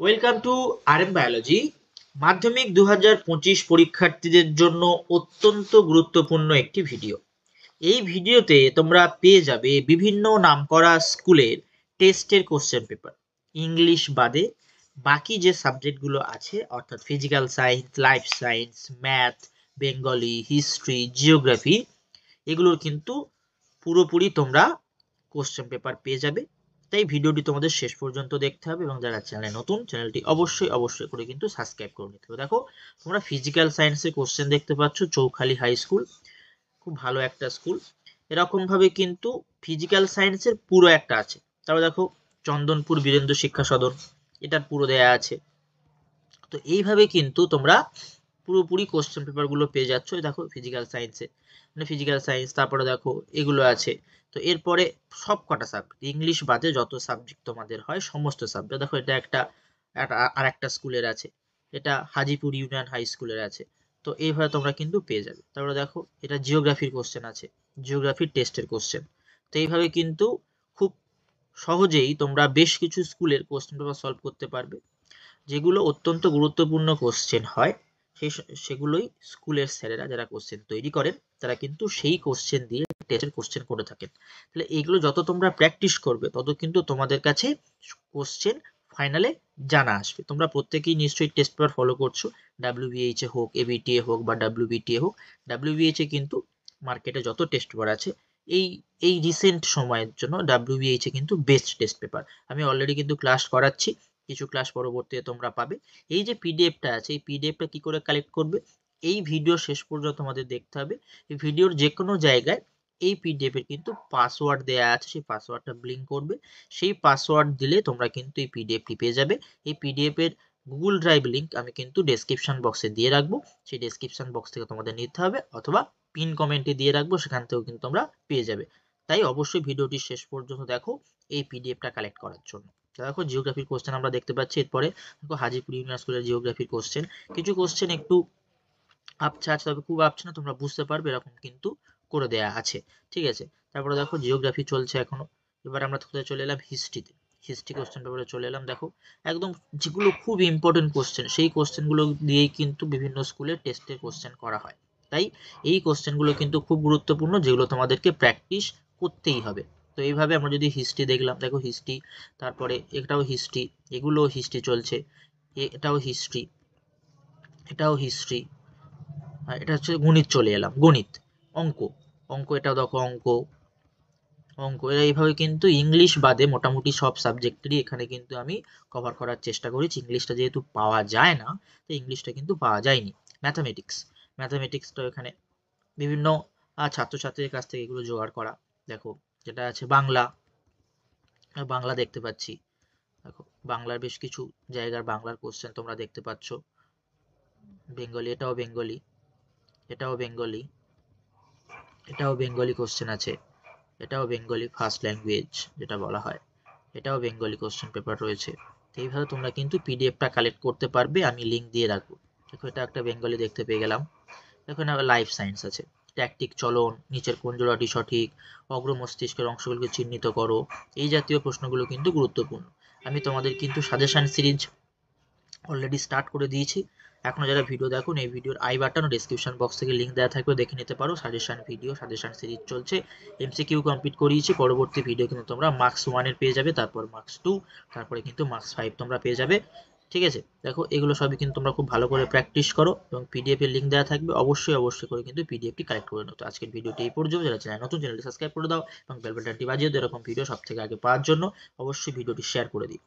Welcome to RM biology. মাধ্যমিক 2025 পরীক্ষার্থীদের জন্য অত্যন্ত গুরুত্বপূর্ণ একটি ভিডিও। এই ভিডিওতে তোমরা পেয়ে যাবে বিভিন্ন নামকরা স্কুলের টেস্টের কোশ্চেন পেপার। ইংলিশ বাদে বাকি যে সাবজেক্টগুলো আছে অর্থাৎ physical science, life science, math, Bengali, history, geography, এগুলোর কিন্তু পুরোপুরি তোমরা কোশ্চেন পেপার পেয়ে যাবে। তাই ভিডিওটি তোমাদের শেষ পর্যন্ত দেখতে হবে এবং যারা চ্যানেলে নতুন, চ্যানেলটি অবশ্যই করে কিন্তু সাবস্ক্রাইব করে নিতে হবে। দেখো, তোমরা ফিজিক্যাল সায়েন্সের কোশ্চেন দেখতে পাচ্ছ, চৌখালি হাই স্কুল, খুব ভালো একটা স্কুল। এরকম ভাবে কিন্তু ফিজিক্যাল সায়েন্সের পুরো একটা আছে। তারপর দেখো, চন্দনপুর বীরেন্দ্র শিক্ষা সদন, এটার পুরো দেয়া আছে। তো এইভাবে কিন্তু তোমরা পুরোপুরি কোশ্চেন পেপার গুলো পেয়ে যাচ্ছ। দেখো ফিজিক্যাল সায়েন্সে, মানে ফিজিক্যাল সায়েন্স, তারপরে দেখো এগুলো আছে। তো এরপরে সব কটা সাবজেক্ট ইংলিশ বাদে যত সাবজেক্ট তোমাদের হয় সমস্ত সাবজেক্ট, দেখো এটা একটা আর একটা স্কুলের আছে, এটা হাজিপুর ইউনিয়ন হাই স্কুলের আছে। তো এইভাবে তোমরা কিন্তু পেয়ে যাবে। তারপরে দেখো, এটা জিওগ্রাফির কোশ্চেন আছে, জিওগ্রাফির টেস্টের কোশ্চেন। তো এইভাবে কিন্তু খুব সহজেই তোমরা বেশ কিছু স্কুলের কোশ্চেন পেপার সলভ করতে পারবে। যেগুলো অত্যন্ত গুরুত্বপূর্ণ কোশ্চেন হয়, সেগুলোই স্কুলের স্যারেরা যারা কোশ্চেন তৈরি করেন তারা কিন্তু সেই কোশ্চেন দিয়ে টেস্টের কোশ্চেন করে থাকেন। তাহলে এইগুলো যত তোমরা প্র্যাকটিস করবে তত কিন্তু তোমাদের কাছে কোশ্চেন ফাইনালে জানা আসবে। তোমরা প্রত্যেকেই নিশ্চয়ই টেস্ট পেপার ফলো করছো, ডাব্লিউবিএইচ এ হোক, এবিটিএ হোক বা ডাব্লিউবিটিএ হোক। ডাব্লিউবিএইচ এ কিন্তু মার্কেটে যত টেস্ট পেপার আছে, এই এই রিসেন্ট সময়ের জন্য ডাব্লিউবিএইচ এ কিন্তু বেস্ট টেস্ট পেপার। আমি অলরেডি কিন্তু ক্লাস করাচ্ছি, কিছু ক্লাস পরবর্তীতে তোমরা পাবে। এই যে পিডিএফটা আছে, এই পিডিএফটা কি করে কালেক্ট করবে, এই ভিডিও শেষ পর্যন্ত তোমাদের দেখতে হবে। এই ভিডিওর যে কোনো জায়গায় এই পিডিএফ এর কিন্তু পাসওয়ার্ড দেয়া আছে, সেই পাসওয়ার্ডটা ব্লিঙ্ক করবে। সেই পাসওয়ার্ড দিলে তোমরা কিন্তু এই পিডিএফটি পেয়ে যাবে। এই পিডিএফ এর গুগল ড্রাইভ লিঙ্ক আমি কিন্তু ডেসক্রিপশন বক্সে দিয়ে রাখবো। সেই ডেসক্রিপশন বক্স থেকে তোমাদের নিতে হবে, অথবা পিন কমেন্টে দিয়ে রাখবো, সেখান থেকেও কিন্তু তোমরা পেয়ে যাবে। তাই অবশ্যই ভিডিওটি শেষ পর্যন্ত দেখো এই পিডিএফটা কালেক্ট করার জন্য। দেখো জিওগ্রাফির কোশ্চেন আমরা দেখতে পাচ্ছি। এরপরে দেখো হাজিপুর ইউনিয়ন স্কুলের জিওগ্রাফির কোশ্চেন। কিছু কোশ্চেন একটু আপছা আছে, তবে খুব আপছে না, তোমরা বুঝতে পারবে এরকম কিন্তু করে দেয়া আছে। ঠিক আছে, তারপরে দেখো জিওগ্রাফি চলছে এখনো। এবার আমরা কোথায় চলে এলাম, হিস্ট্রিতে। হিস্ট্রি কোশ্চেন পেপারে চলে এলাম। দেখো একদম যেগুলো খুব ইম্পর্টেন্ট কোশ্চেন, সেই কোশ্চেনগুলো দিয়েই কিন্তু বিভিন্ন স্কুলের টেস্টের কোশ্চেন করা হয়। তাই এই কোশ্চেনগুলো কিন্তু খুব গুরুত্বপূর্ণ, যেগুলো তোমাদেরকে প্র্যাকটিস করতেই হবে। তো এইভাবে আমরা যদি হিস্ট্রি দেখলাম, দেখো হিস্ট্রি, তারপরে এটাও হিস্ট্রি, এগুলো হিস্ট্রি চলছে, এটাও হিস্ট্রি, এটাও হিস্ট্রি। আর এটা হচ্ছে গণিত, চলে এলাম গণিত, অঙ্ক, অঙ্ক এটাও দেখো অঙ্ক, অঙ্ক এরা এইভাবে কিন্তু ইংলিশ বাদে মোটামুটি সব সাবজেক্টেরই এখানে কিন্তু আমি কভার করার চেষ্টা করেছি। ইংলিশটা যেহেতু পাওয়া যায় না, তো ইংলিশটা কিন্তু পাওয়া যায়নি। ম্যাথামেটিক্স, ম্যাথামেটিক্সটা এখানে বিভিন্ন ছাত্রছাত্রীদের কাছ থেকে এগুলো জোগাড় করা। দেখো যেটা আছে বাংলা, বাংলা দেখতে পাচ্ছি। দেখো বাংলার বেশ কিছু জায়গার বাংলার কোশ্চেন তোমরা দেখতে পাচ্ছ। বেঙ্গলি, এটাও বেঙ্গলি, এটাও বেঙ্গলি, এটাও বেঙ্গলি কোশ্চেন আছে, এটাও বেঙ্গলি ফার্স্ট ল্যাঙ্গুয়েজ যেটা বলা হয়, এটাও বেঙ্গলি কোশ্চেন পেপার রয়েছে। তো এইভাবে তোমরা কিন্তু পিডিএফটা কালেক্ট করতে পারবে, আমি লিঙ্ক দিয়ে রাখবো। দেখো এটা একটা বেঙ্গলি দেখতে পেয়ে গেলাম। দেখো না, লাইফ সায়েন্স আছে, ট্যাকটিক চলন, নিচের কোন জোড়াটি সঠিক, অগ্র মস্তিষ্কের অংশগুলোকে চিহ্নিত করো। এই জাতীয় প্রশ্নগুলো কিন্তু গুরুত্বপূর্ণ। আমি তোমাদের কিন্তু সাজেশন সিরিজ অলরেডি স্টার্ট করে দিয়েছি। এখনো যারা ভিডিও দেখুন, এই ভিডিওর আই বাটন ও ডেসক্রিপশন বক্স থেকে লিঙ্ক দেওয়া থাকবে, দেখে নিতে পারো। সাজেশন ভিডিও, সাজেশন সিরিজ চলছে, এমসিকিউ কমপ্লিট করিয়েছি। পরবর্তী ভিডিও কিন্তু তোমরা মার্কস 1 এর পেয়ে যাবে, তারপর মার্কস 2, তারপরে কিন্তু মার্কস 5 তোমরা পেয়ে যাবে। ঠিক আছে, দেখো এগুলো সবই কিন্তু তোমরা খুব ভালো করে প্র্যাকটিস করো, এবং পিডিএফ এর লিঙ্ক দেওয়া থাকবে, অবশ্যই করে কিন্তু পিডিএফটি কালেক্ট করে নাও। তো আজকের ভিডিওটি এই পর্যন্ত। যারা চ্যানেল নতুন, চ্যানেলটি সাবস্ক্রাইব করে দাও এবং বেল বাটনটি বাজিয়ে দাও এরকম ভিডিও সব থেকে আগে পাওয়ার জন্য। অবশ্যই ভিডিওটি শেয়ার করে দিও।